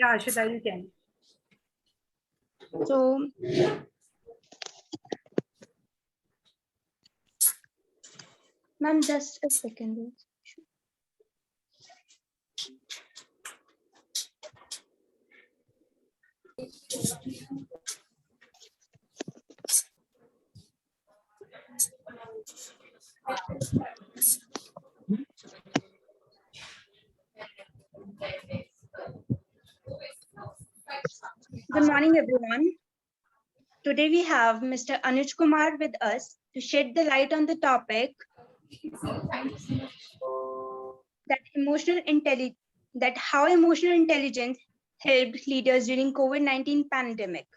Yeah, Ashita, you can. So, ma'am, just a second. Good morning, everyone. Today we have Mr. Anuj Kumar with us to shed the light on the topic that how emotional intelligence helped leaders during COVID-19 pandemic.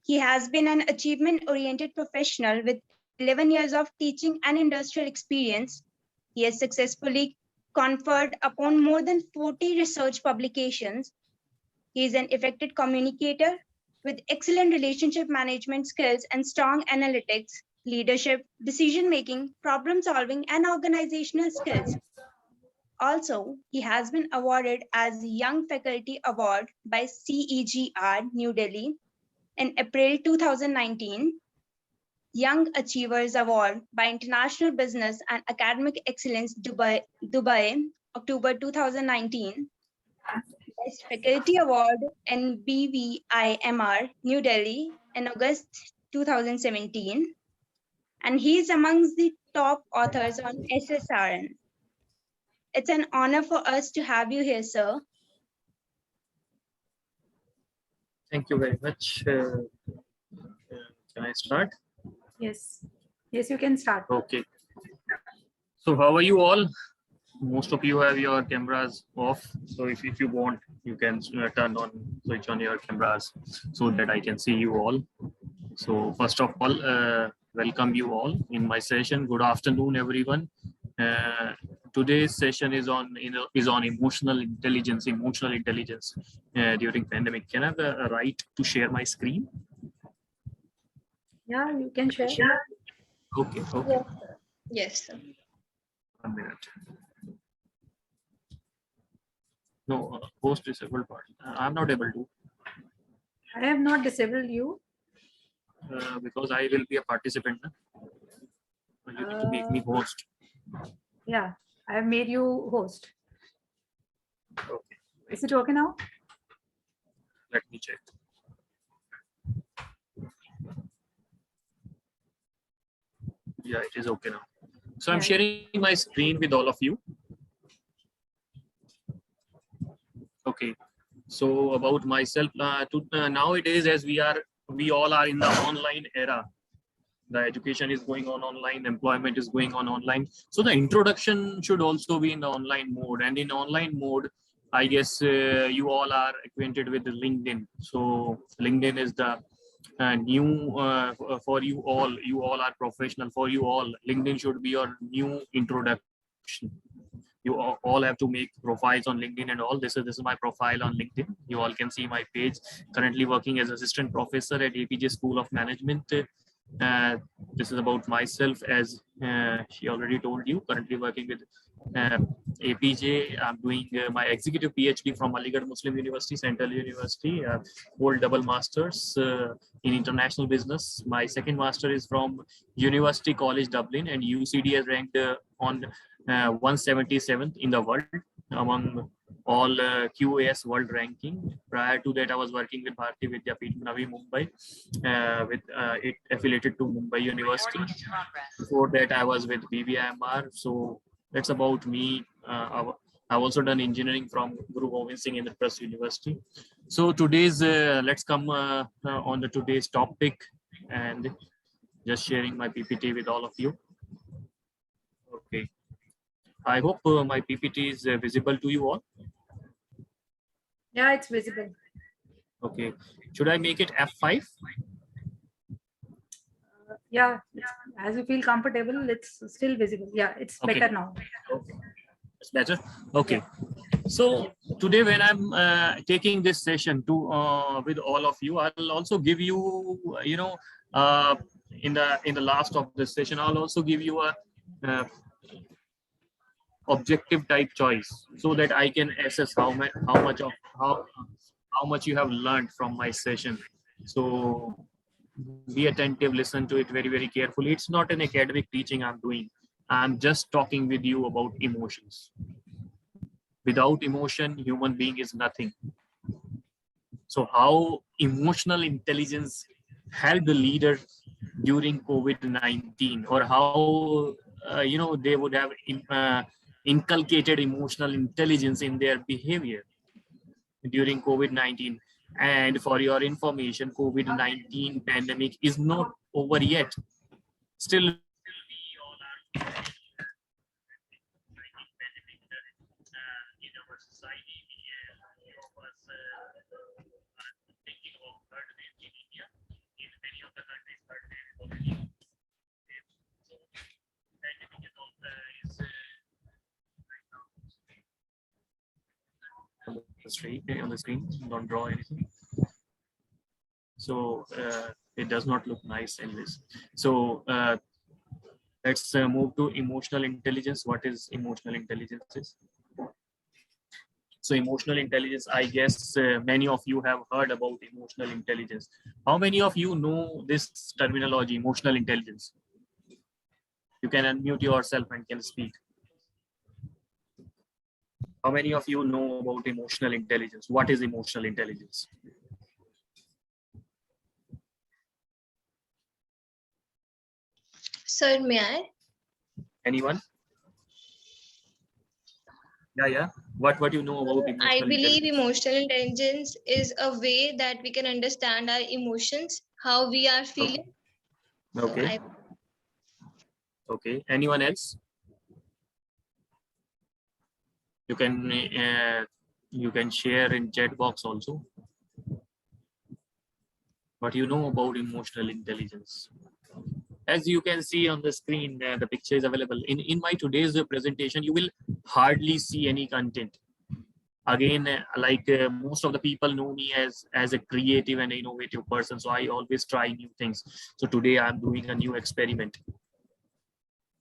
He has been an achievement-oriented professional with 11 years of teaching and industrial experience. He has successfully conferred upon more than 40 research publications. He is an effective communicator with excellent relationship management skills and strong analytics, leadership, decision-making, problem-solving, and organizational skills. Also, he has been awarded as Young Faculty Award by CEGR New Delhi in April 2019, Young Achievers Award by International Business and Academic Excellence Dubai October 2019, Best Faculty Award in BVIMR New Delhi in August 2017, and he is amongst the top authors on SSRN. It's an honor for us to have you here, sir. Thank you very much. Can I start? Yes. Yes, you can start. Okay. So how are you all? Most of you have your cameras off. So if you want, you can switch on your cameras so that I can see you all. So first of all, welcome you all in my session. Good afternoon, everyone. Today's session is on emotional intelligence during pandemic. Can I have the right to share my screen? Yeah, you can share. Okay. Yes, sir. 1 minute. No, host disabled part. I'm not able to. I have not disabled you. Because I will be a participant. You need to make me host. Yeah, I have made you host. Okay. Is it okay now? Let me check. Yeah, it is okay now. So I'm sharing my screen with all of you. Okay. So about myself, nowadays, as we all are in the online era, the education is going on online, employment is going on online. So the introduction should also be in the online mode. And in online mode, I guess you all are acquainted with the LinkedIn. So LinkedIn is the new for you all. You all are professional. For you all, LinkedIn should be your new introduction. You all have to make profiles on LinkedIn and all. This is my profile on LinkedIn. You all can see my page. Currently working as assistant professor at APJ School of Management. This is about myself, as she already told you. Currently working with APJ. I'm doing my executive PhD from Aligarh Muslim University, Central University. Hold double masters in international business. My second master is from University College Dublin, and UCD has ranked on 177th in the world among all QAS world ranking. Prior to that, I was working with Bharati Vidyapeeth, Navi Mumbai, with it affiliated to Mumbai University. Before that, I was with BVIMR. So that's about me. I've also done engineering from Guru Gobind Singh Indraprasth University. So today's let's come on the today's topic and just sharing my PPT with all of you. Okay. I hope my PPT is visible to you all. Yeah, it's visible. Okay. Should I make it F5? Yeah, as you feel comfortable, it's still visible. Yeah, it's Okay. better now. Okay. It's better. Okay. So today, when I'm taking this session to with all of you, I'll also give you, in the last of this session, I'll also give you a objective type choice, so that I can assess how much you have learned from my session. So be attentive, listen to it very, very carefully. It's not an academic teaching I'm doing. I'm just talking with you about emotions. Without emotion, human being is nothing. So how emotional intelligence helped the leader during COVID-19, or how they would have inculcated emotional intelligence in their behavior during COVID-19. And for your information, COVID-19 pandemic is not over yet. Still, we all are in our society. We of us are thinking about third wave in India. In many of the countries, third wave is already. So pandemic is on the screen. Don't draw anything. So it does not look nice in this. So let's move to emotional intelligence. What is emotional intelligence? So emotional intelligence, I guess many of you have heard about emotional intelligence. How many of you know this terminology, emotional intelligence? You can unmute yourself and can speak. How many of you know about emotional intelligence? What is emotional intelligence? Sir, may I? Anyone? Yeah. What you know about emotional I believe intelligence? emotional intelligence is a way that we can understand our emotions, how we are feeling. Okay. Okay. Anyone else? You can share in chat box also. What you know about emotional intelligence? As you can see on the screen, the picture is available. In my today's presentation, you will hardly see any content. Again, most of the people know me as a creative and innovative person, so I always try new things. So today I'm doing a new experiment.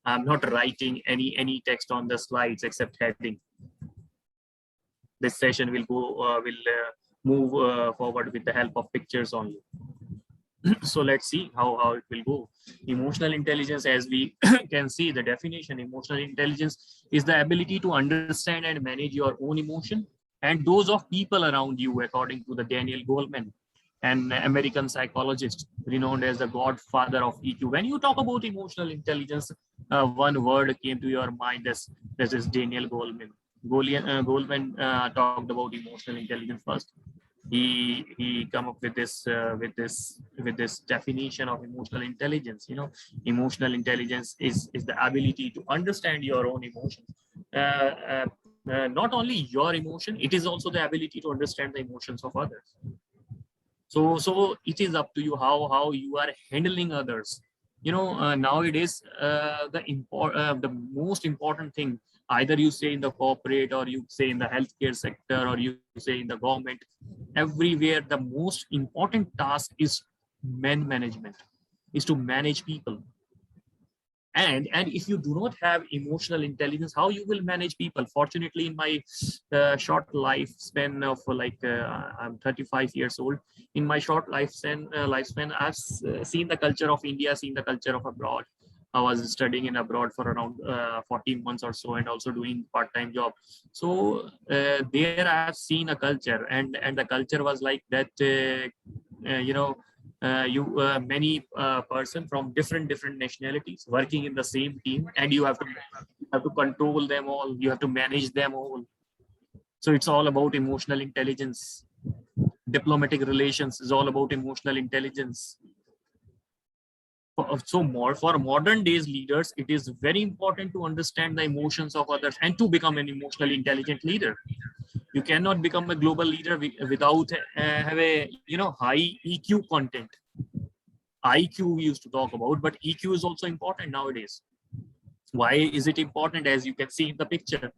I'm not writing any text on the slides except heading. This session will move forward with the help of pictures only. So let's see how it will go. Emotional intelligence, as we can see the definition, emotional intelligence is the ability to understand and manage your own emotion and those of people around you, according to the Daniel Goleman, an American psychologist renowned as the godfather of EQ. When you talk about emotional intelligence, one word came to your mind. This is Daniel Goleman. Goleman talked about emotional intelligence first. He come up with this definition of emotional intelligence. Emotional intelligence is the ability to understand your own emotions. Not only your emotion, it is also the ability to understand the emotions of others. So it is up to you how you are handling others. Nowadays the most important thing, either you say in the corporate or you say in the healthcare sector or you say in the government, everywhere the most important task is management, is to manage people. And if you do not have emotional intelligence, how you will manage people? Fortunately, in my short lifespan of I'm 35 years old. In my short lifespan, I've seen the culture of India, seen the culture of abroad. I was studying in abroad for around 14 months or so, and also doing part-time job. So there I have seen a culture, and the culture was like that. Many person from different nationalities working in the same team, and you have to control them all, you have to manage them all. So it's all about emotional intelligence. Diplomatic relations is all about emotional intelligence. For modern days leaders, it is very important to understand the emotions of others and to become an emotionally intelligent leader. You cannot become a global leader without have a high EQ content. IQ we used to talk about, but EQ is also important nowadays. Why is it important? As you can see in the picture,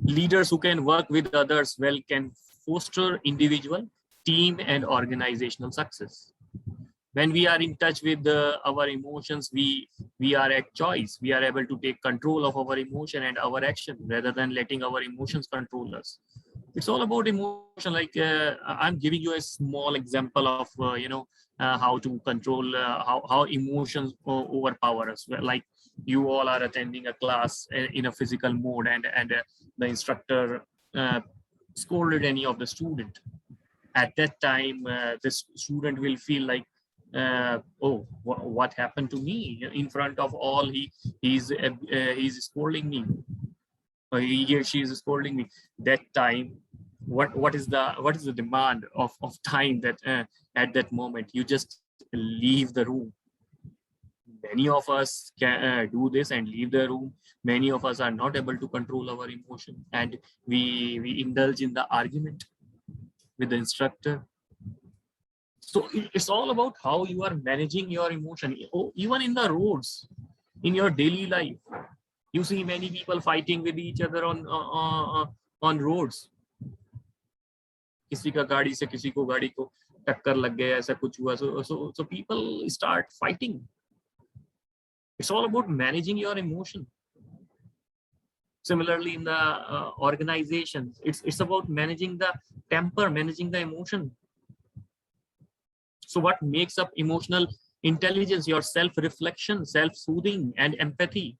leaders who can work with others well can foster individual, team, and organizational success. when we are in touch with our emotions, we are at choice. We are able to take control of our emotion and our action rather than letting our emotions control us. It's all about emotion. Like I'm giving you a small example of how to control how emotions overpower us. Well, like you all are attending a class in a physical mode, and the instructor scolded any of the student. At that time, this student will feel like, oh, what happened to me in front of all? He's scolding me, or he or she is scolding me. That time, what is the demand of time that at that moment you just leave the room. Many of us can do this and leave the room. Many of us are not able to control our emotion, and we indulge in the argument with the instructor. So it's all about how you are managing your emotion. Even in the roads, in your daily life, you see many people fighting with each other on roads. किसी का गाड़ी से किसी को गाड़ी को टक्कर लग गया, ऐसा कुछ हुआ. So people start fighting. It's all about managing your emotion. Similarly, in the organizations, it's about managing the temper, managing the emotion. So what makes up emotional intelligence? Your self-reflection, self-soothing, and empathy.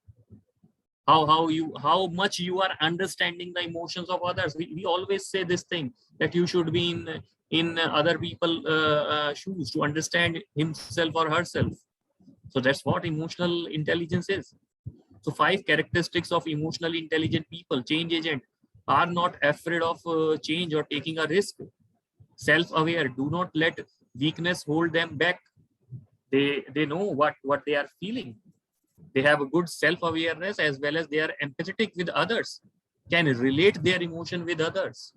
How much you are understanding the emotions of others. We always say this thing, that you should be in other people's shoes to understand himself or herself. So that's what emotional intelligence is. So 5 characteristics of emotionally intelligent people. Change agent are not afraid of change or taking a risk. Self-aware, do not let weakness hold them back. They know what they are feeling. They have a good self-awareness, as well as they are empathetic with others, can relate their emotion with others.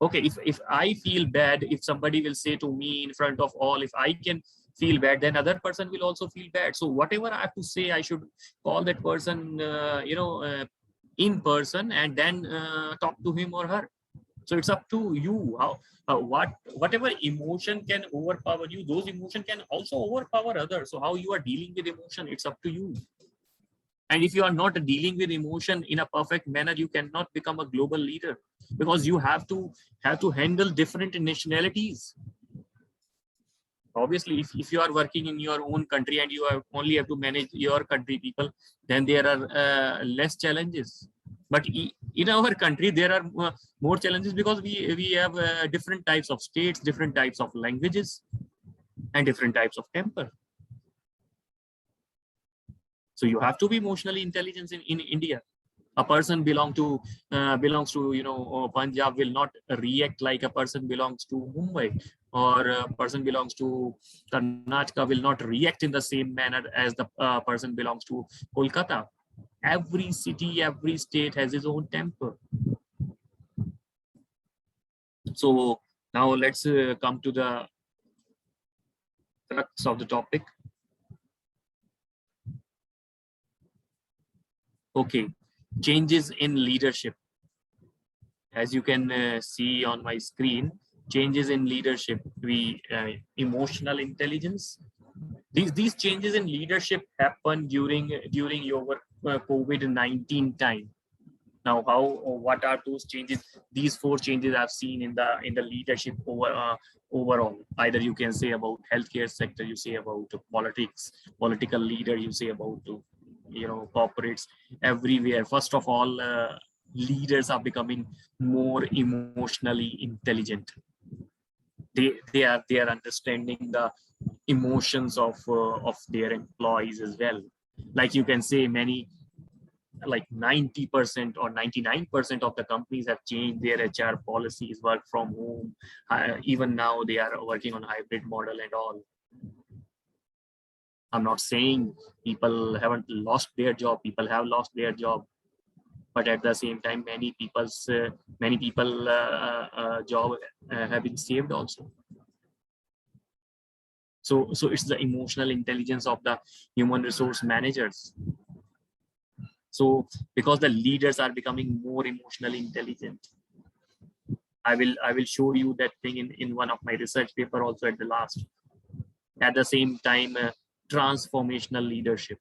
Okay, if I feel bad, if somebody will say to me in front of all, if I can feel bad, then other person will also feel bad. So whatever I have to say, I should call that person in person, and then talk to him or her. So it's up to you whatever emotion can overpower you, those emotion can also overpower others. So how you are dealing with emotion, it's up to you. And if you are not dealing with emotion in a perfect manner, you cannot become a global leader, because you have to handle different nationalities. Obviously, if you are working in your own country and you only have to manage your country people, then there are less challenges. But in our country, there are more challenges, because we have different types of states, different types of languages, and different types of temper. So you have to be emotionally intelligent in India. A person belongs to Punjab will not react like a person belongs to Mumbai, or a person belongs to Karnataka will not react in the same manner as the person belongs to Kolkata. Every city, every state has its own temper. So now let's come to the crux of the topic. Okay, changes in leadership. As you can see on my screen, changes in leadership. Emotional intelligence. These changes in leadership happen during your COVID-19 time. Now, what are those changes? These 4 changes I've seen in the leadership overall. Either you can say about healthcare sector, you say about politics, political leader, you say about corporates, everywhere. First of all, leaders are becoming more emotionally intelligent. They are understanding the emotions of their employees as well. Like you can say, many, like 90% or 99% of the companies have changed their HR policies, work from home. Even now they are working on hybrid model and all. I'm not saying people haven't lost their job. People have lost their job, but at the same time, many people's job have been saved also. So it's the emotional intelligence of the human resource managers. So because the leaders are becoming more emotionally intelligent, I will show you that thing in one of my research paper also at the last. At the same time, transformational leadership.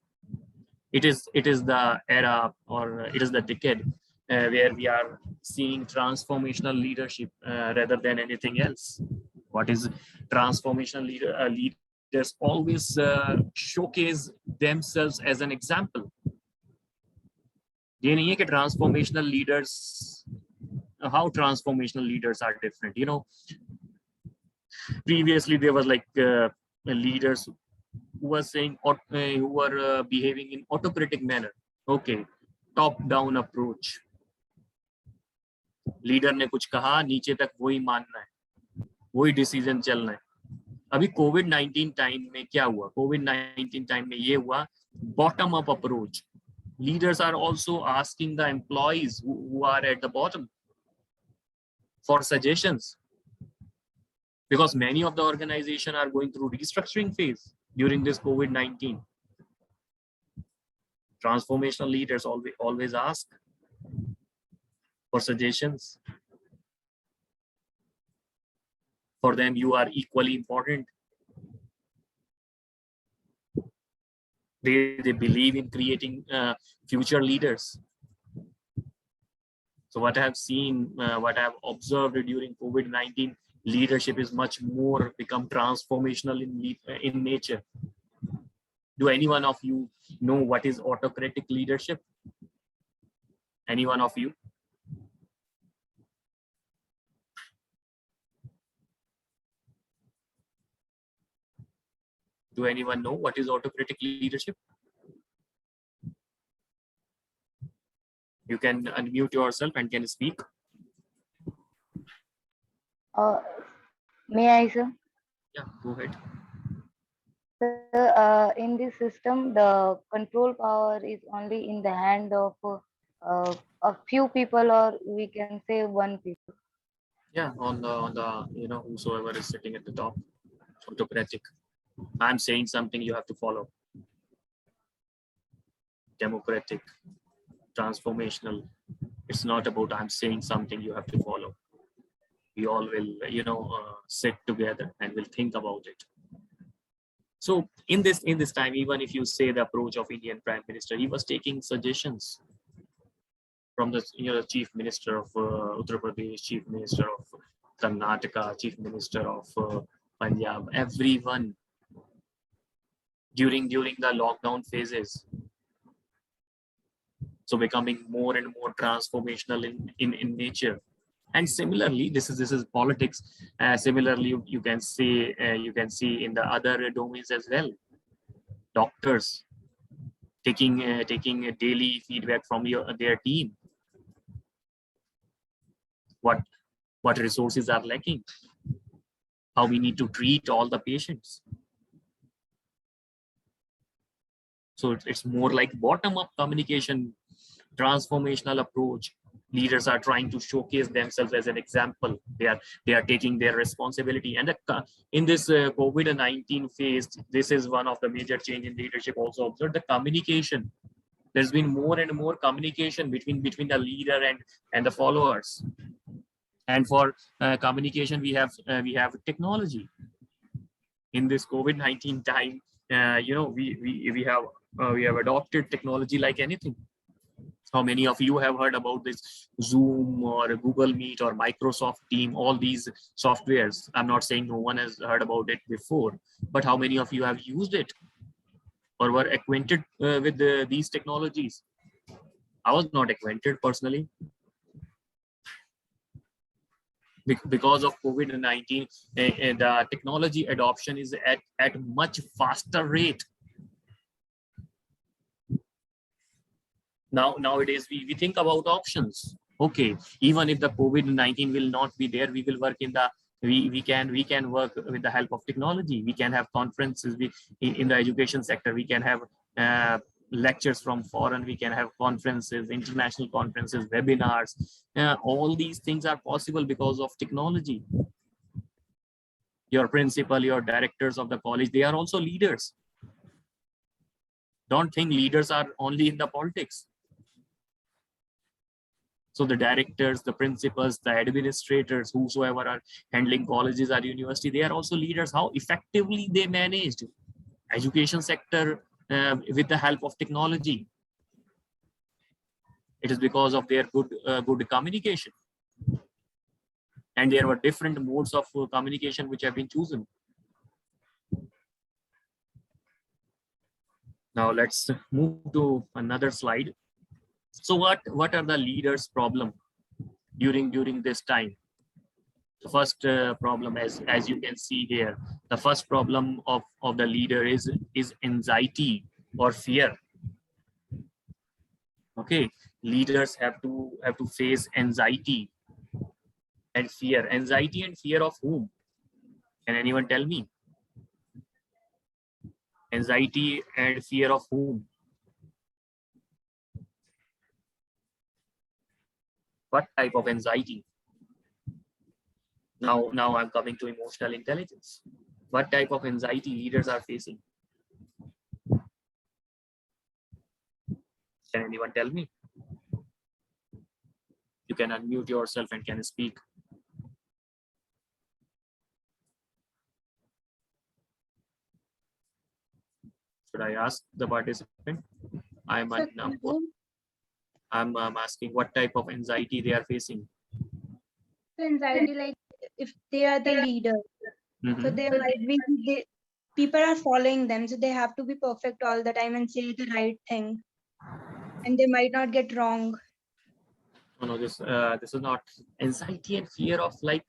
It is the era, or it is the decade where we are seeing transformational leadership rather than anything else. What is transformational leaders always showcase themselves as an example. ये नहीं है कि transformational leaders, how transformational leaders are different. You know, previously there was like leaders who were saying, who were behaving in autocratic manner. Okay, top down approach. Leader ने कुछ कहा, नीचे तक वही मानना है, वही डिसीजन चलना है. अभी कोविड-19 टाइम में क्या हुआ? कोविड-19 टाइम में ये हुआ, bottom up approach. Leaders are also asking the employees who are at the bottom for suggestions, because many of the organization are going through restructuring phase during this COVID-19. Transformational leaders always ask for suggestions. For them, you are equally important. They believe in creating future leaders. So what I have seen, what I have observed during COVID-19, leadership is much more become transformational in nature. Do any one of you know what is autocratic leadership? Any one of you? Do anyone know what is autocratic leadership? You can unmute yourself and can speak. May I, sir? Yeah, go ahead. In this system, the control power is only in the hand of a few people, or we can say one people. Yeah, on the you know, whosoever is sitting at the top, autocratic. I'm saying something, you have to follow. Democratic, transformational. It's not about I'm saying something, you have to follow. We all will, you know, sit together and will think about it. So in this time, even if you say the approach of Indian Prime Minister, he was taking suggestions from the, you know, Chief Minister of Uttar Pradesh, Chief Minister of Karnataka, Chief Minister of Punjab, everyone during the lockdown phases. So becoming more and more transformational in nature. And similarly, this is politics. Similarly, you can see in the other domains as well. Doctors taking daily feedback from their team. What resources are lacking? How we need to treat all the patients. So it's more like bottom-up communication, transformational approach. Leaders are trying to showcase themselves as an example. They are taking their responsibility. And in this COVID-19 phase, this is one of the major change in leadership. Also observe the communication. There's been more and more communication between the leader and the followers. And for communication, we have technology. In this COVID-19 time, you know, we have adopted technology like anything. How many of you have heard about this Zoom or Google Meet or Microsoft Team, all these softwares? I'm not saying no one has heard about it before, but how many of you have used it or were acquainted with these technologies? I was not acquainted personally. Because of COVID-19, the technology adoption is at much faster rate. Nowadays, we think about options. Okay, even if the COVID-19 will not be there, we will work we can work with the help of technology. We can have conferences in the education sector. We can have lectures from foreign. We can have conferences, international conferences, webinars. All these things are possible because of technology. Your principal, your directors of the college, they are also leaders. Don't think leaders are only in the politics. So the directors, the principals, the administrators, whosoever are handling colleges or university, they are also leaders. How effectively they managed education sector with the help of technology. It is because of their good communication. And there were different modes of communication which have been chosen. Now let's move to another slide. So what are the leaders' problem during this time? The first problem, as you can see here, the first problem of the leader is anxiety or fear. Okay, leaders have to face anxiety and fear. Anxiety and fear of whom? Can anyone tell me? Anxiety and fear of whom? What type of anxiety? Now I'm coming to emotional intelligence. What type of anxiety leaders are facing? Can anyone tell me? You can unmute yourself and can speak. Should I ask the participant? I'm asking what type of anxiety they are facing. Anxiety, like if they are the leader, so Mhm. there might be people are following them, so they have to be perfect all the time and say the right thing, and they might not get wrong. No, this is not anxiety and fear of like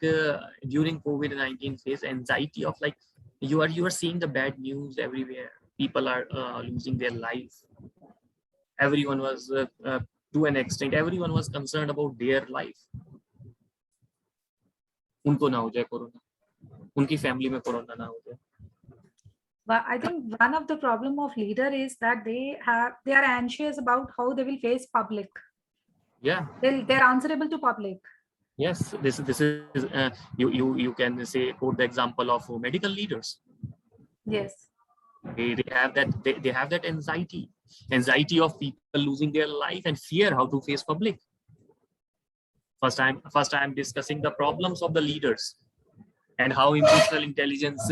during COVID-19 phase. Anxiety of like you are seeing the bad news everywhere. People are losing their life. Everyone was to an extent. Everyone was concerned about their life. उनको ना हो जाए corona, उनकी family में corona ना हो जाए. But I think one of the problem of leader is that they are anxious about how they will face public. Yeah. They're answerable to public. Yes, this is you can say quote the example of medical leaders. Yes. They have that anxiety of people losing their life and fear how to face public. First I'm discussing the problems of the leaders and how emotional intelligence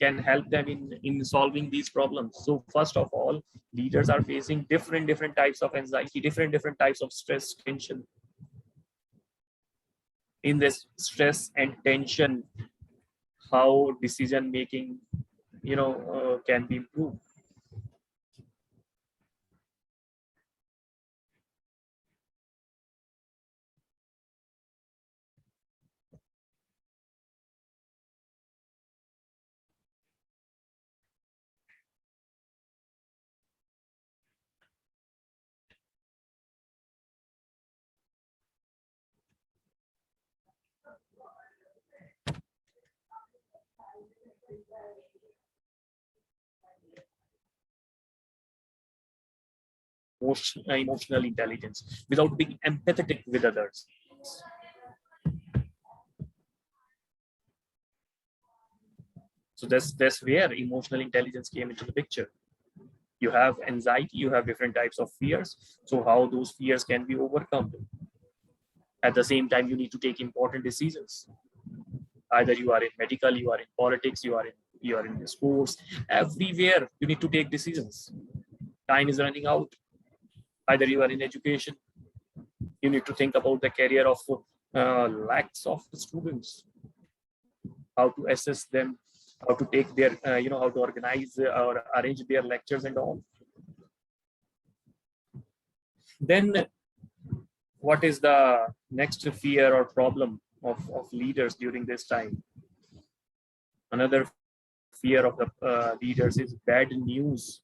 can help them in solving these problems. So first of all, leaders are facing different types of anxiety, different types of stress, tension. In this stress and tension, how decision making, can be improved. Emotional intelligence without being empathetic with others. So that's where emotional intelligence came into the picture. You have anxiety, you have different types of fears. So how those fears can be overcome. At the same time, you need to take important decisions. Either you are in medical, you are in politics, you are in sports. Everywhere you need to take decisions. Time is running out. Either you are in education, you need to think about the career of lakhs of students, how to assess them, how to take their, how to organize or arrange their lectures and all. Then what is the next fear or problem of leaders during this time? Another fear of the leaders is bad news.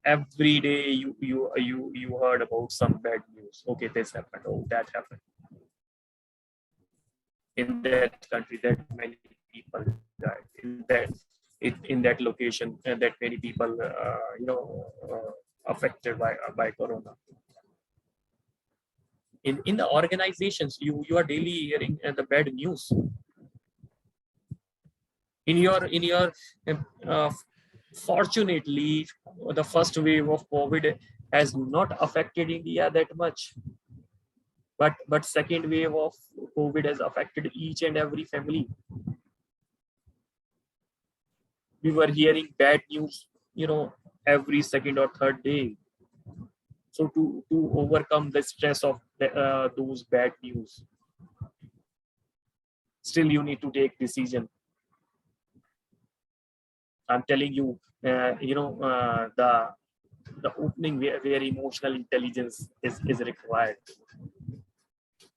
Every day you heard about some bad news. Okay, this happened. Oh, that happened. In that country, that many people died. In that location, that many people, affected by corona. In the organizations, you are daily hearing the bad news. In your fortunately, the first wave of COVID has not affected India that much. But second wave of COVID has affected each and every family. We were hearing bad news, every second or third day. So to overcome the stress of those bad news, still you need to take decision. I'm telling you, the opening where emotional intelligence is required.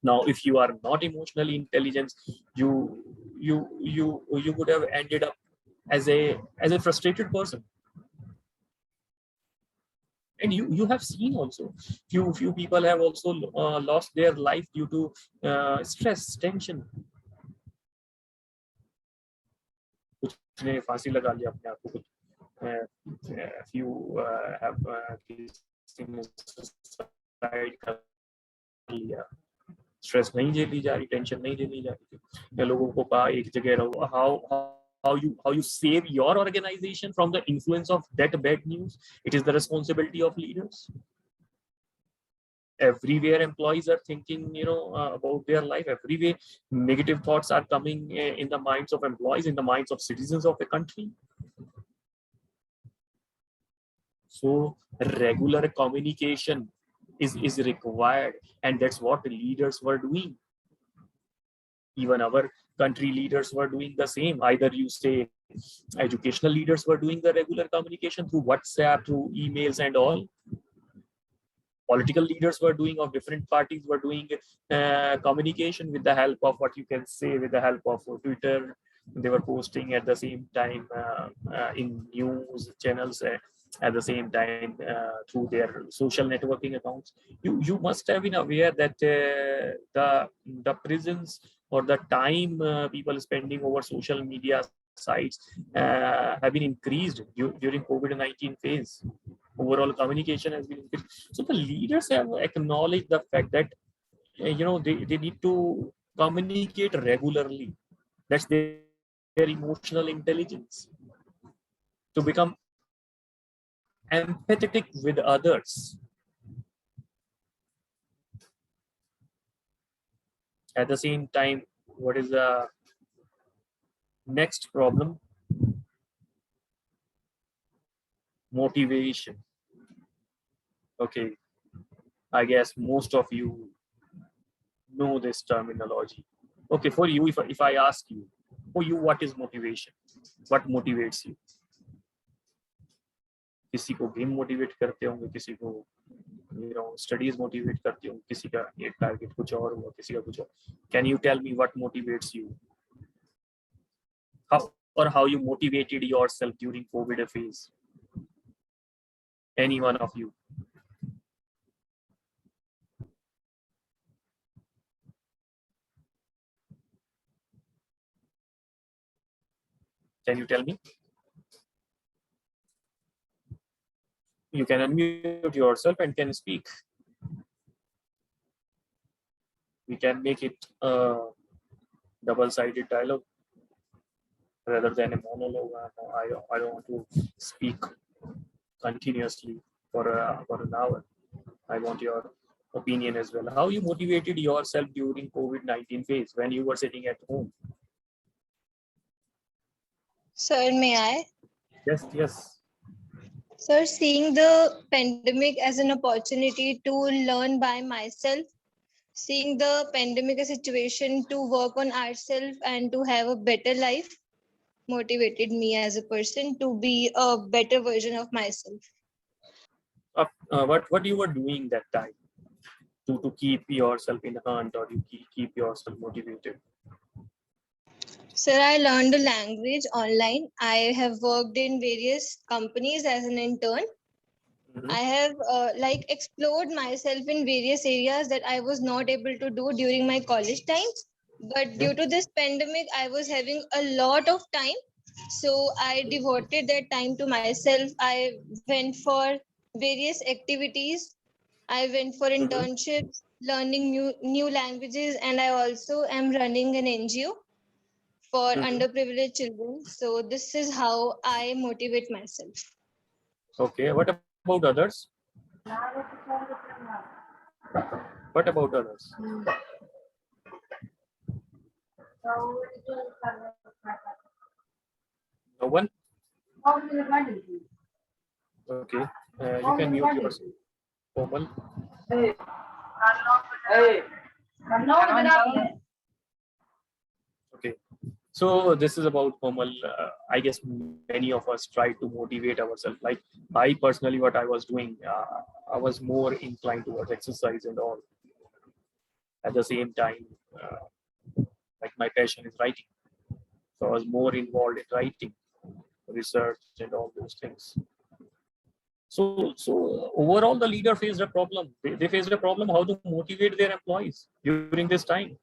Now, if you are not emotionally intelligent, you would have ended up as a frustrated person. And you have seen also few people have also lost their life due to stress, tension. कुछ ने फांसी लगा लिया अपने आप को, कुछ few have suicide कर लिया. स्ट्रेस नहीं झेली जा रही, टेंशन नहीं झेली जा रही. मैं लोगों को कहा एक जगह रहो. How you save your organization from the influence of that bad news? It is the responsibility of leaders. Everywhere employees are thinking, about their life. Everywhere negative thoughts are coming in the minds of employees, in the minds of citizens of a country. So regular communication is required, and that's what the leaders were doing. Even our country leaders were doing the same. Either you say educational leaders were doing the regular communication through WhatsApp, through emails and all. Political leaders were doing, of different parties were doing communication with the help of what you can say, with the help of Twitter. They were posting at the same time in news channels, at the same time through their social networking accounts. You must have been aware that the presence or the time people spending over social media sites have been increased during COVID-19 phase. Overall communication has been increased. So the leaders have acknowledged the fact that they need to communicate regularly. That's their emotional intelligence, to become empathetic with others. At the same time, what is the next problem? Motivation. Okay, I guess most of you know this terminology. Okay, for you, if I ask you, for you, what is motivation? What motivates you? किसी को game motivate करते होंगे, किसी को studies motivate करते होंगे, किसी का एक टारगेट कुछ और हुआ, किसी का कुछ और. Can you tell me what motivates you? How you motivated yourself during COVID phase? Any one of you? Can you tell me? You can unmute yourself and can speak. We can make it a double-sided dialogue rather than a monologue. I don't want to speak continuously for an hour. I want your opinion as well. How you motivated yourself during COVID-19 phase when you were sitting at home? Sir, may I? Yes. Sir, seeing the pandemic as an opportunity to learn by myself, seeing the pandemic as a situation to work on ourselves and to have a better life, motivated me as a person to be a better version of myself. What you were doing that time to keep yourself in hunt, or you keep yourself motivated? Sir, I learned a language online. I have worked in various companies as an intern. I have explored myself in various areas that I was not able to do during my college times. But due to this pandemic, I was having a lot of time. So I devoted that time to myself. I went for various activities. I went for internships, learning new languages, and I also am running an NGO for underprivileged children. So this is how I motivate myself. Okay, what about others? What about others? No one? Okay. You can mute yourself. Komal. Okay. So this is about Komal. I guess many of us try to motivate ourselves. Like I personally, what I was doing, I was more inclined towards exercise and all. At the same time, like my passion is writing. So I was more involved in writing, research and all those things. So overall, the leader faced a problem. They faced a problem how to motivate their employees during this time.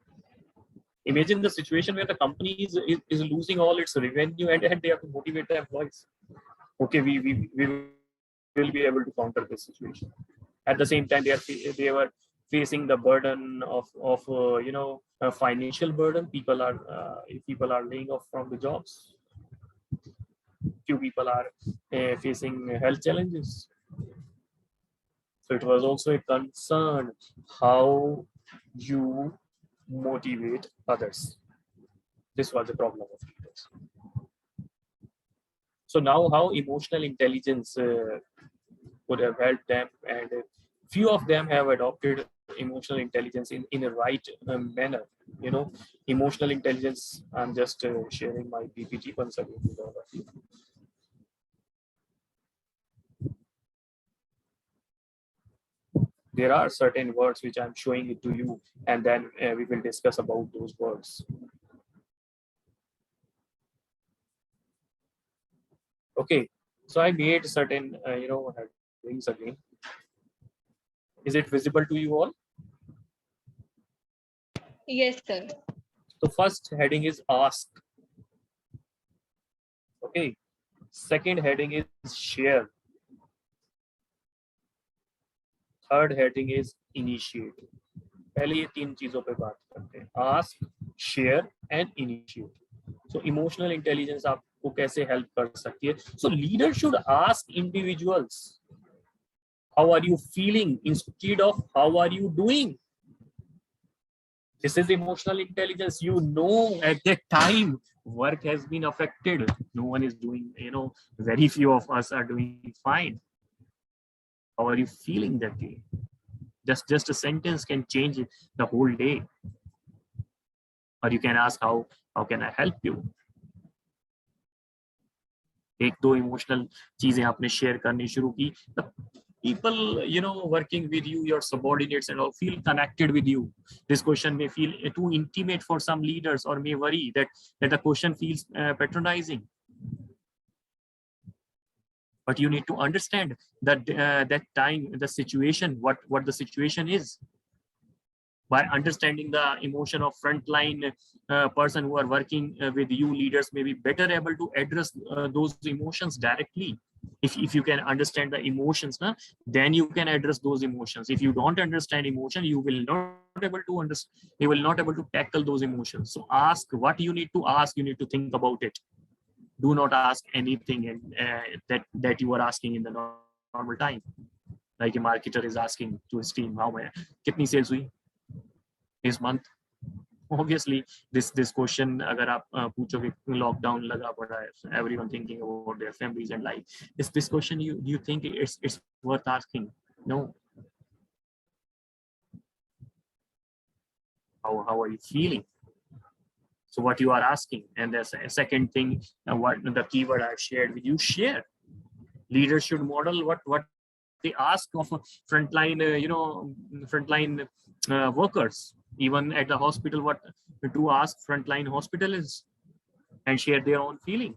Imagine the situation where the company is losing all its revenue and they have to motivate the employees. Okay, we will be able to counter this situation. At the same time, they were facing the burden of a financial burden. People are laying off from the jobs. Few people are facing health challenges. So it was also a concern how you motivate others. This was the problem of leaders. So now how emotional intelligence would have helped them, and few of them have adopted emotional intelligence in a right manner. Emotional intelligence, I'm just sharing my PPT once again with all of you. There are certain words which I'm showing it to you, and then we will discuss about those words. Okay, so I made certain, headings again. Is it visible to you all? Yes, sir. The first heading is ask. Okay. Second heading is share. Third heading is initiate. पहले ये तीन चीजों पे बात करते हैं. Ask, share and initiate. So emotional intelligence आपको कैसे help कर सकती है? So leaders should ask individuals, how are you feeling instead of how are you doing? This is emotional intelligence. At that time work has been affected. No one is doing, very few of us are doing fine. How are you feeling that day? Just a sentence can change the whole day. Or you can ask, how can I help you? एक दो emotional चीजें आपने share करनी शुरू की. The people, working with you, your subordinates and all, feel connected with you. This question may feel too intimate for some leaders, or may worry that the question feels patronizing. But you need to understand that that time, the situation, what the situation is. By understanding the emotion of frontline person who are working with you, leaders may be better able to address those emotions directly. If you can understand the emotions, then you can address those emotions. If you don't understand emotion, you will not able to understand. You will not able to tackle those emotions. So ask what you need to ask. You need to think about it. Do not ask anything that you are asking in the normal time. Like a marketer is asking to his team, how many kitni sales hui this month? Obviously, this question, agar aap पूछोगे, lockdown लगा पड़ा है, everyone thinking about their families and life. This question, you think it's worth asking? No. How are you feeling? So what you are asking, and the second thing, what the keyword I've shared with you, share. Leaders should model what they ask of frontline, frontline workers. Even at the hospital, what to ask frontline hospitalists, and share their own feeling.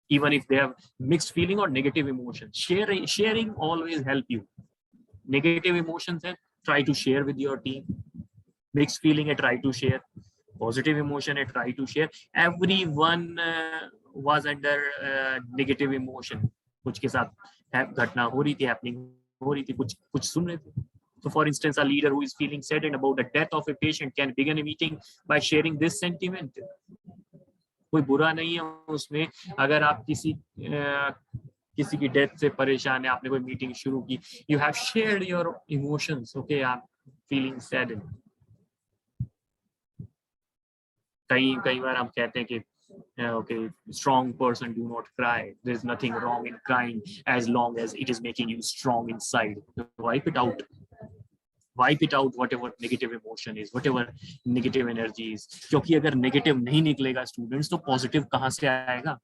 Even if they have mixed feeling or negative emotions, sharing always help you. Negative emotions, try to share with your team. Mixed feeling, try to share. Positive emotion, try to share. Everyone was under negative emotion. कुछ के साथ घटना हो रही थी, happening हो रही थी, कुछ सुन रहे थे. So for instance, a leader who is feeling saddened about the death of a patient can begin a meeting by sharing this sentiment. कोई बुरा नहीं है उसमें. अगर आप किसी किसी की डेथ से परेशान है, आपने कोई मीटिंग शुरू की, you have shared your emotions, okay, I am feeling sad. कई बार हम कहते हैं कि okay, strong person do not cry, there is nothing wrong in crying as long as it is making you strong inside. Wipe it out, whatever negative emotion is, whatever negative energy is, क्योंकि अगर negative नहीं निकलेगा students तो positive कहाँ से आएगा?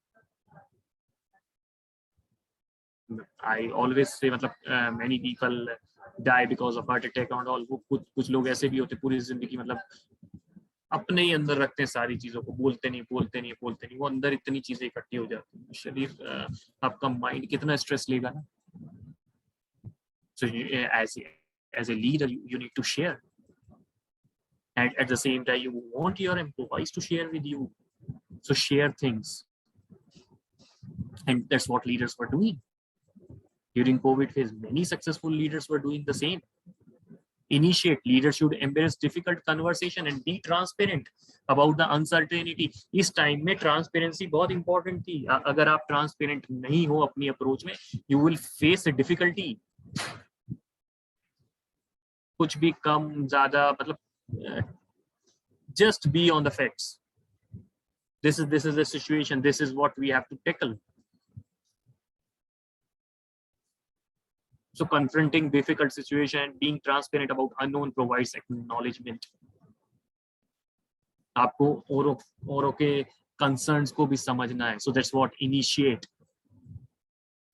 I always say मतलब many people die because of heart attack and all, वो कुछ लोग ऐसे भी होते पूरी जिंदगी मतलब अपने ही अंदर रखते हैं सारी चीजों को, बोलते नहीं, वो अंदर इतनी चीजें इकट्ठी हो जाती हैं, शरीर आपका माइंड कितना स्ट्रेस लेगा ना। So as a leader you need to share, and at the same time you want your employees to share with you, so share things, and that's what leaders were doing during COVID phase. Many successful leaders were doing the same. Initiate, leaders should embrace difficult conversation and be transparent about the uncertainty. इस time में transparency बहुत important थी। अगर आप transparent नहीं हो अपनी approach में, यू विल फेस डिफिकल्टी। कुछ भी कम ज्यादा मतलब just be on the facts. This is the situation, this is what we have to tackle. So confronting difficult situation, being transparent about unknown provides acknowledgement. आपको औरों के concerns को भी समझना है. So that's what initiate.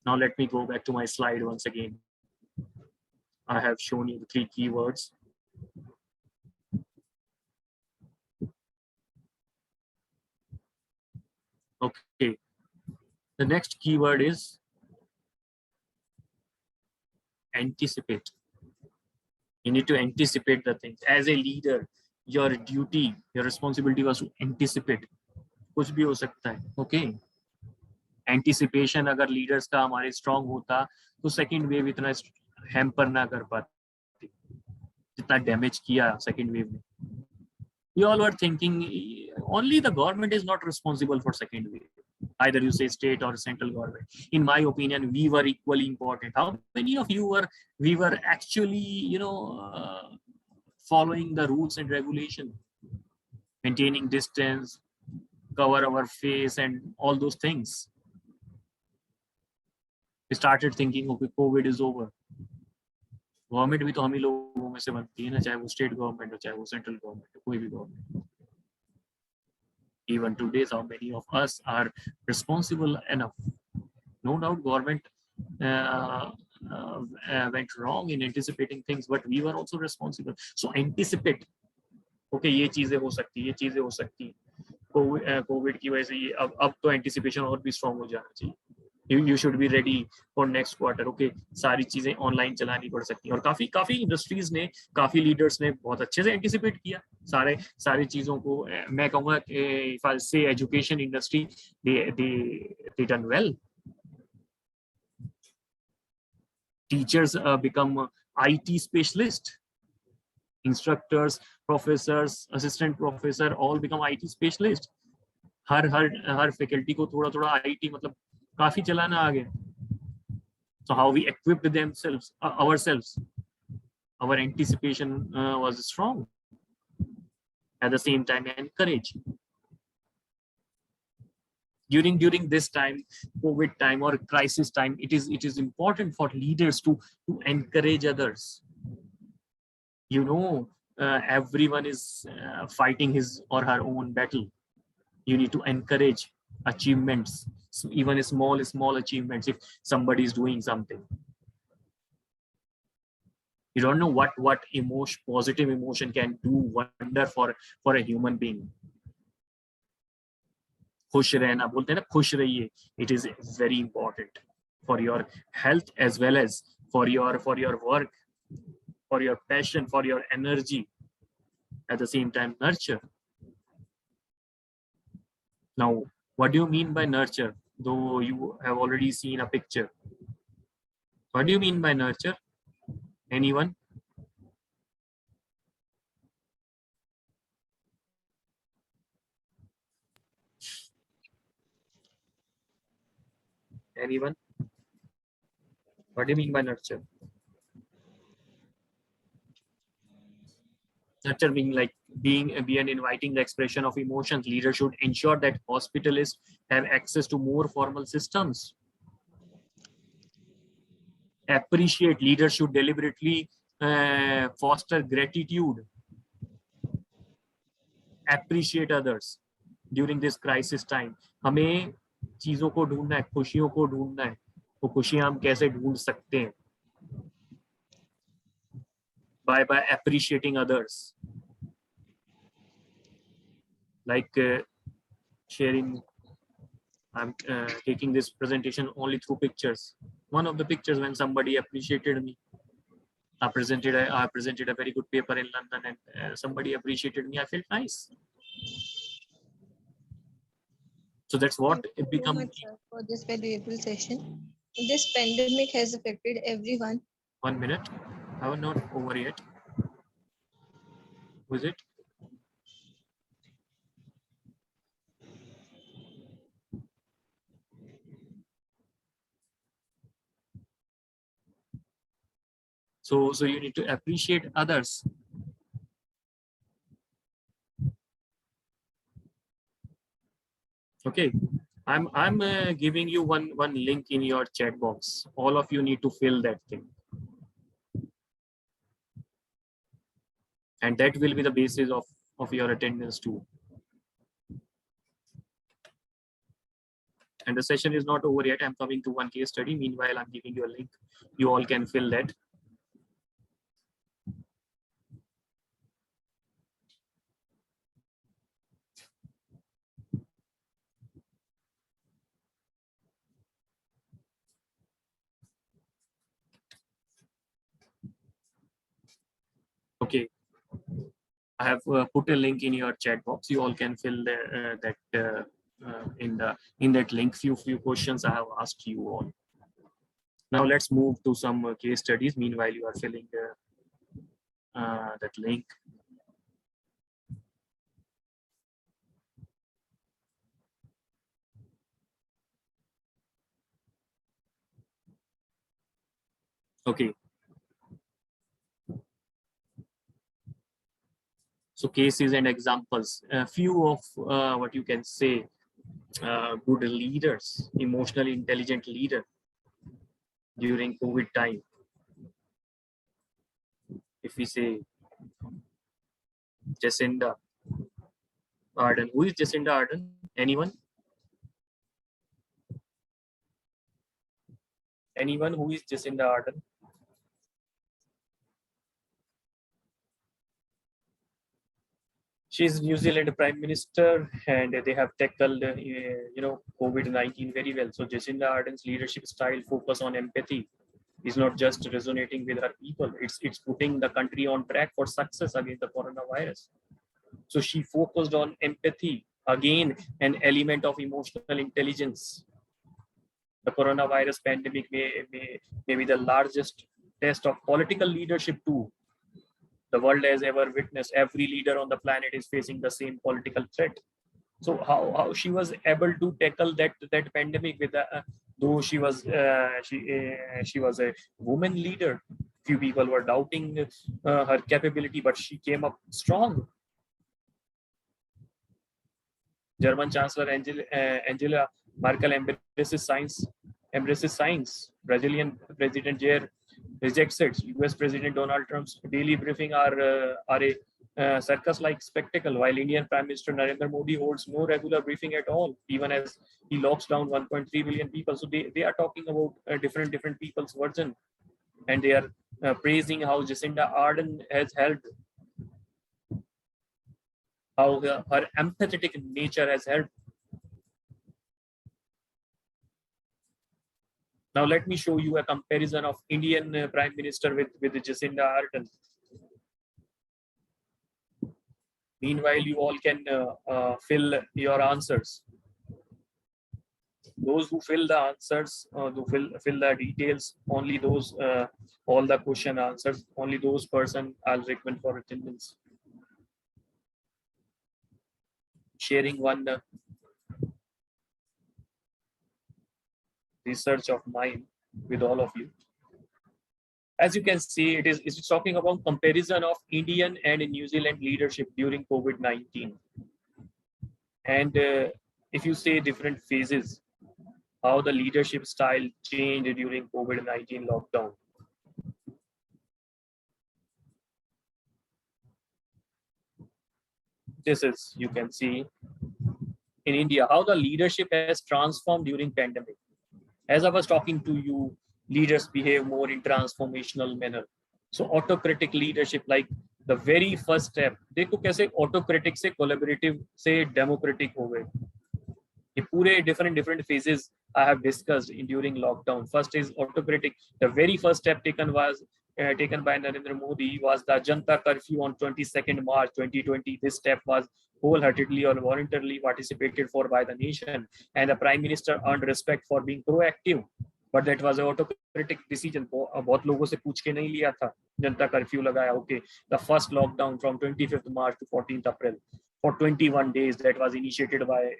Now let me go back to my slide once again. I have shown you the 3 keywords. Okay. The next keyword is anticipate. You need to anticipate the things. As a leader, your duty, your responsibility was to anticipate. कुछ भी हो सकता है, okay? Anticipation अगर leaders का हमारे strong होता, तो second wave इतना hamper ना कर पाती, जितना damage किया second wave में. You all were thinking only the government is not responsible for second wave. Either you say state or central government. In my opinion, we were equally important. How many of you we were actually, following the rules and regulation, maintaining distance, cover our face and all those things? We started thinking, okay, COVID is over. Government भी तो हम ही लोगों में से बनती है ना, चाहे वो स्टेट गवर्नमेंट हो, चाहे वो सेंट्रल गवर्नमेंट हो, कोई भी government. Even today, how many of us are responsible enough? No doubt government went wrong in anticipating things, but we were also responsible. So anticipate. Okay, ये चीजें हो सकती है, ये चीजें हो सकती है। कोविड की वजह से ये अब तो एंटिसिपेशन और भी स्ट्रॉन्ग हो जाना चाहिए। You should be ready for next quarter. Okay, सारी चीजें ऑनलाइन चलानी पड़ सकती हैं, और काफी इंडस्ट्रीज ने, काफी लीडर्स ने बहुत अच्छे से एंटिसिपेट किया सारी चीजों को। मैं कहूँगा इफ आई से education industry, they done well. Teachers become IT specialist, instructors, professors, assistant professor all become IT specialist. Her faculty को थोड़ा IT मतलब काफी चलाना आ गया. So how we equipped themselves, ourselves, our anticipation was strong. At the same time, encourage. During this time, COVID time or crisis time, it is important for leaders to encourage others. Everyone is fighting his or her own battle. You need to encourage achievements, so even small achievements. If somebody is doing something, you don't know what positive emotion can do wonder for a human being. खुश रहना बोलते हैं ना, खुश रहिए. It is very important for your health as well as for your work, for your passion, for your energy. At the same time, nurture. Now, what do you mean by nurture? Though you have already seen a picture. What do you mean by nurture? Anyone? Anyone? What do you mean by nurture? Nurture being like being and inviting the expression of emotions. Leaders should ensure that hospitalists have access to more formal systems. Appreciate. Leaders should deliberately foster gratitude. Appreciate others during this crisis time. हमें चीजों को ढूंढना है, खुशियों को ढूंढना है. वो खुशियां हम कैसे ढूंढ सकते हैं? By appreciating others. Like sharing. I'm taking this presentation only through pictures. One of the pictures when somebody appreciated me. I presented a very good paper in London, and somebody appreciated me. I felt nice. So that's what it Thank you so becomes. much, sir, for this valuable session. This pandemic has affected everyone. 1 minute. I was not over yet. Was it? So you need to appreciate others. Okay, I'm giving you one link in your chat box. All of you need to fill that thing, and that will be the basis of your attendance too. And the session is not over yet. I'm coming to one case study. Meanwhile, I'm giving you a link. You all can fill that. Okay, I have put a link in your chat box. You all can fill that in that link. Few questions I have asked you all. Now let's move to some case studies. Meanwhile, you are filling that link. Okay. So cases and examples. A few of what you can say, good leaders, emotionally intelligent leader during COVID time. If we say Jacinda Ardern. Who is Jacinda Ardern? Anyone? Anyone who is Jacinda Ardern? She is New Zealand Prime Minister, and they have tackled, COVID-19 very well. So Jacinda Ardern's leadership style focus on empathy is not just resonating with her people. It's putting the country on track for success against the coronavirus. So she focused on empathy, again, an element of emotional intelligence. The coronavirus pandemic may be the largest test of political leadership too. The world has ever witnessed. Every leader on the planet is facing the same political threat. So how she was able to tackle that pandemic with though she was a woman leader. Few people were doubting her capability, but she came up strong. German Chancellor Angela Merkel embraces science. Brazilian President Jair rejects it. US President Donald Trump's daily briefing are a circus-like spectacle, while Indian Prime Minister Narendra Modi holds no regular briefing at all, even as he locks down 1.3 billion people. So they are talking about different people's version, and they are praising how Jacinda Ardern has helped, how her empathetic nature has helped. Now let me show you a comparison of Indian Prime Minister with Jacinda Ardern. Meanwhile, you all can fill your answers. Those who fill the answers, who fill the details, only those, all the question answers, only those person I'll recommend for attendance. Sharing one research of mine with all of you. As you can see, it's talking about comparison of Indian and New Zealand leadership during COVID-19. And if you say different phases, how the leadership style changed during COVID-19 lockdown. This is, you can see in India, how the leadership has transformed during pandemic. As I was talking to you, leaders behave more in transformational manner. So autocratic leadership, like the very first step, देखो कैसे autocratic से collaborative से democratic हो गए. ये पूरे different phases I have discussed in during lockdown. First is autocratic. The very first step taken was taken by Narendra Modi was the Janta curfew on 22nd March 2020. This step was wholeheartedly or voluntarily participated for by the nation, and the Prime Minister earned respect for being proactive. But that was an autocratic decision. बहुत लोगों से पूछ के नहीं लिया था. जनता curfew लगाया. Okay, the first lockdown from 25th March to 14th April for 21 days that was initiated by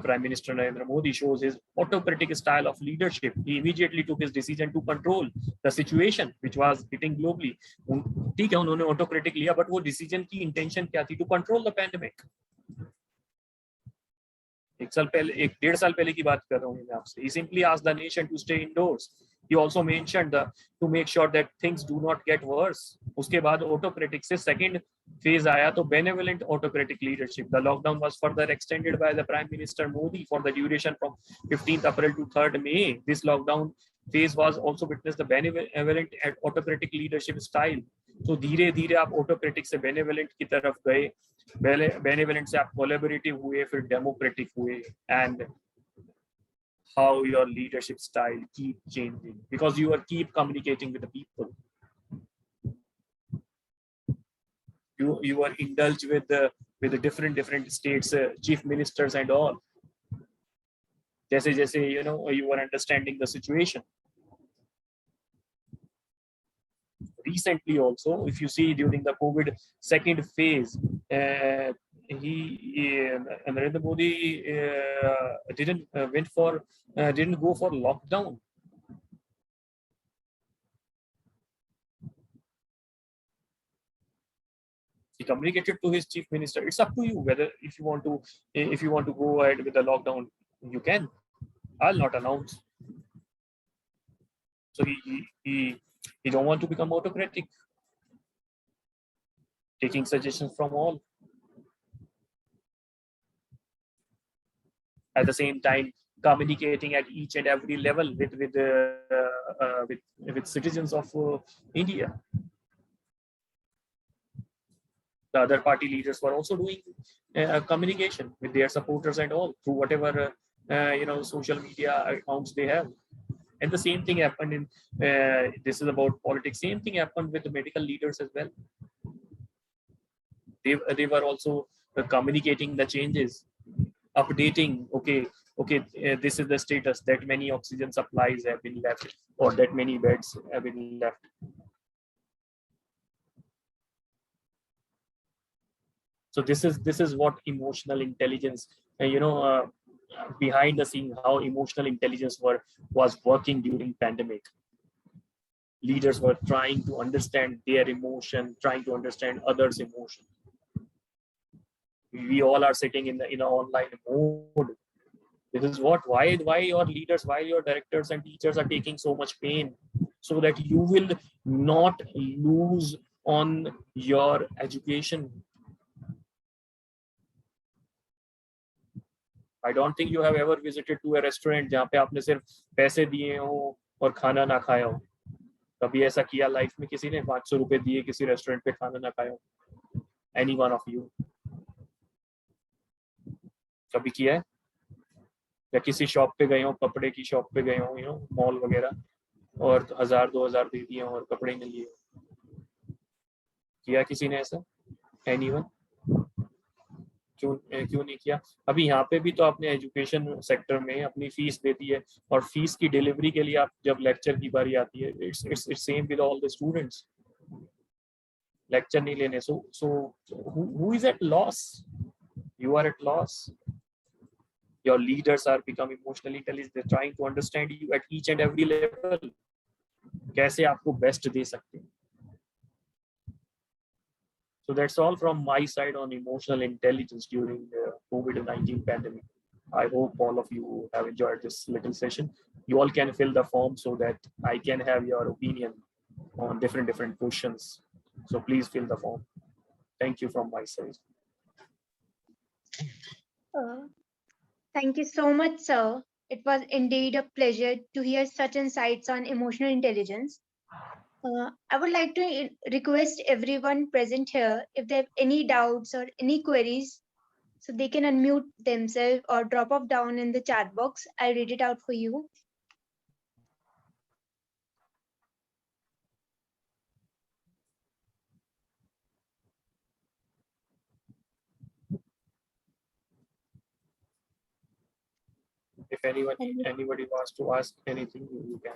Prime Minister Narendra Modi shows his autocratic style of leadership. He immediately took his decision to control the situation which was hitting globally. ठीक है, उन्होंने autocratic लिया, but वो decision की intention क्या थी? To control the pandemic. एक डेढ़ साल पहले की बात कर रहा हूँ मैं आपसे. He simply asked the nation to stay indoors. He also mentioned to make sure that things do not get worse. उसके बाद autocratic से second phase आया तो benevolent autocratic leadership. The lockdown was further extended by the Prime Minister Modi for the duration from 15th April to 3rd May. This lockdown phase was also witnessed the benevolent and autocratic leadership style. So धीरे धीरे आप autocratic से benevolent की तरफ गए. Benevolent से आप collaborative हुए, फिर democratic हुए, and how your leadership style keep changing because you are keep communicating with the people. You are indulged with the different states, chief ministers and all. जैसे you know, you are understanding the situation. Recently also, if you see during the COVID second phase, Narendra Modi didn't go for lockdown. He communicated to his chief minister. It's up to you whether if you want to go ahead with the lockdown, you can. I'll not announce. So he don't want to become autocratic, taking suggestions from all. At the same time, communicating at each and every level with citizens of India. The other party leaders were also doing communication with their supporters and all through whatever social media accounts they have. And the same thing happened in this is about politics. Same thing happened with the medical leaders as well. They were also communicating the changes, updating. Okay, this is the status. That many oxygen supplies have been left, or that many beds have been left. So this is what emotional intelligence, behind the scene, how emotional intelligence was working during pandemic. Leaders were trying to understand their emotion, trying to understand others' emotion. We all are sitting in the online mode. This is why your leaders, why your directors and teachers are taking so much pain, so that you will not lose on your education. I don't think you have ever visited to a restaurant जहाँ पे आपने सिर्फ पैसे दिए हो और खाना ना खाया हो. कभी ऐसा किया लाइफ में किसी ने 500 रुपए दिए किसी रेस्टोरेंट पे खाना ना खाया हो? Any one of you? कभी किया है? या किसी शॉप पे गए हो, कपड़े की शॉप पे गए हो, मॉल वगैरह, और 1000-2000 दे दिए और कपड़े नहीं लिए? किया किसी ने ऐसा? Anyone? क्यों नहीं किया? अभी यहाँ पे भी तो आपने एजुकेशन सेक्टर में अपनी फीस दे दी है, और फीस की डिलीवरी के लिए आप जब लेक्चर की बारी आती है, it's same with all the students. Lecture नहीं लेने. So who is at loss? You are at loss. Your leaders are becoming emotionally intelligent. They're trying to understand you at each and every level. कैसे आपको best दे सकते हैं. So that's all from my side on emotional intelligence during the COVID-19 pandemic. I hope all of you have enjoyed this little session. You all can fill the form so that I can have your opinion on different questions. So please fill the form. Thank you from my side. Thank you so much, sir. It was indeed a pleasure to hear such insights on emotional intelligence. I would like to request everyone present here, if they have any doubts or any queries, so they can unmute themselves or drop off down in the chat box. I'll read it out for you. If anybody wants to ask anything, you can.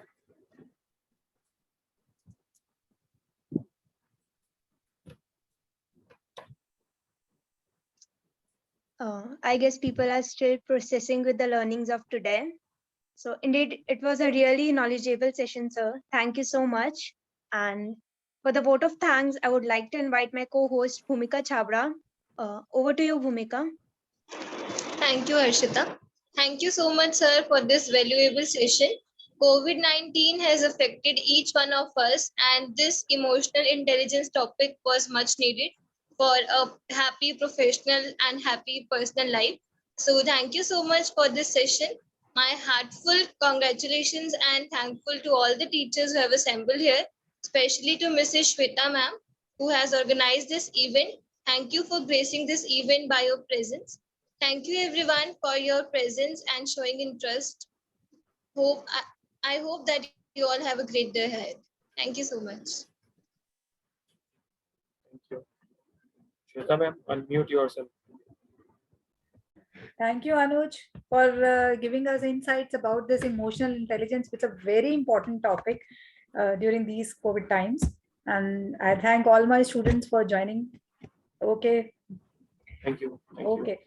I guess people are still processing with the learnings of today. So indeed, it was a really knowledgeable session, sir. Thank you so much. And for the vote of thanks, I would like to invite my co-host, Bhumika Chabra. Over to you, Bhumika. Thank you, Harshita. Thank you so much, sir, for this valuable session. COVID-19 has affected each one of us, and this emotional intelligence topic was much needed for a happy professional and happy personal life. So thank you so much for this session. My heartfelt congratulations and thankful to all the teachers who have assembled here, especially to Mrs. Shweta ma'am, who has organized this event. Thank you for gracing this event by your presence. Thank you everyone for your presence and showing interest. I hope that you all have a great day ahead. Thank you so much. Thank you. Shweta ma'am, unmute yourself. Thank you, Anuj, for giving us insights about this emotional intelligence, which is a very important topic during these COVID times. And I thank all my students for joining. Okay. Thank you. Thank you. Okay.